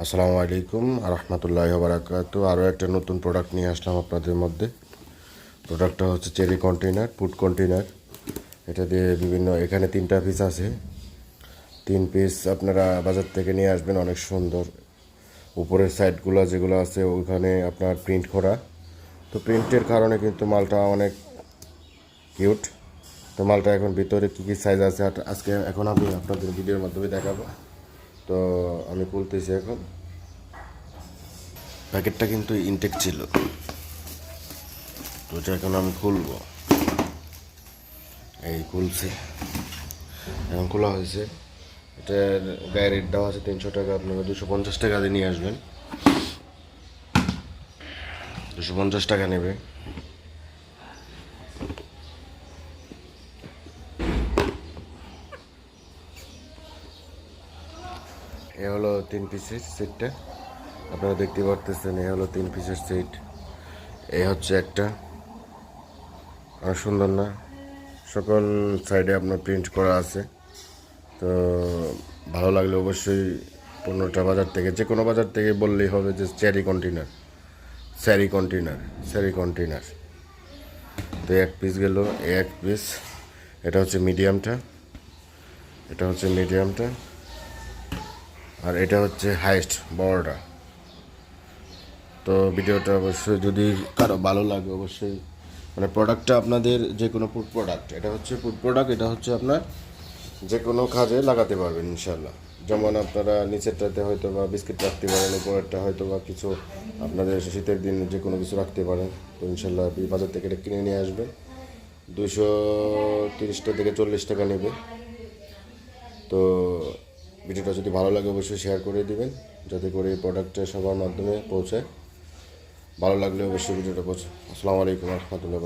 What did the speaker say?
আসসালামু আলাইকুম রহমতুল্লাহি ওয়া বারাকাতু। আরও একটা নতুন প্রোডাক্ট নিয়ে আসলাম আপনাদের মধ্যে। প্রোডাক্টটা হচ্ছে চেরি কন্টেইনার, ফুড কন্টেইনার। এটা দিয়ে বিভিন্ন, এখানে 3টা পিস আছে। 3 পিস আপনারা বাজার থেকে নিয়ে আসবেন, অনেক সুন্দর। উপরের সাইডগুলো যেগুলো আছে ওইখানে আপনার প্রিন্ট করা, তো প্রিন্টের কারণে কিন্তু মালটা অনেক কিউট। তো মালটা এখন ভিতরে কী কী সাইজ আছে আজকে এখন আমি আপনাদের ভিডিওর মাধ্যমে দেখাবো। তো আমি খুলতেছি এখন। প্যাকেটটা কিন্তু ইনটেক ছিল, তো এটা এখন আমি খুলবো। এই খুলছি, এখন খোলা হয়েছে। এটার গায়ে রেট দেওয়া আছে 300 টাকা। আপনারা 250 টাকা দিয়ে নিয়ে আসবেন, 250 টাকা নেবে। এ হলো 3 পিসের সেটটা, আপনারা দেখতে পারতেছেন। এ হলো 3 পিসের সেট। এই হচ্ছে একটা, অনেক সুন্দর না? সকল সাইডে আপনার প্রিন্ট করা আছে। তো ভালো লাগলে অবশ্যই 15টা বাজার থেকে, যে কোনো বাজার থেকে বললেই হবে যে চেরি কন্টেইনার, স্যারি কন্টেইনার, স্যারি কন্টেইনার। তো এক পিস গেল, এক পিস। এটা হচ্ছে মিডিয়ামটা, এটা হচ্ছে মিডিয়ামটা, আর এটা হচ্ছে হাইস্ট বড়টা। তো ভিডিওটা অবশ্যই যদি কারো ভালো লাগে অবশ্যই, মানে প্রোডাক্টটা আপনাদের যে কোনো ফুড প্রোডাক্ট, এটা হচ্ছে ফুড প্রোডাক্ট, এটা হচ্ছে আপনার যে কোনো কাজে লাগাতে পারবেন ইনশাল্লাহ। যেমন আপনারা নিচেরটাতে হয়তো বা বিস্কিট রাখতে পারেন, উপরেরটা হয়তো বা কিছু আপনাদের শীতের দিন যে কোনো কিছু রাখতে পারেন। তো ইনশাল্লাহ বাজার থেকে এটা কিনে নিয়ে আসবেন। 230 থেকে 40 টাকা নেবে। তো ভিডিওটা যদি ভালো লাগে অবশ্যই শেয়ার করে দিবেন, যাতে করে এই প্রোডাক্টটা সবার মাধ্যমে পৌঁছায়। ভালো লাগলে অবশ্যই ভিডিওটা পৌঁছে। আসসালামু আলাইকুম রহমতুল্লাহ।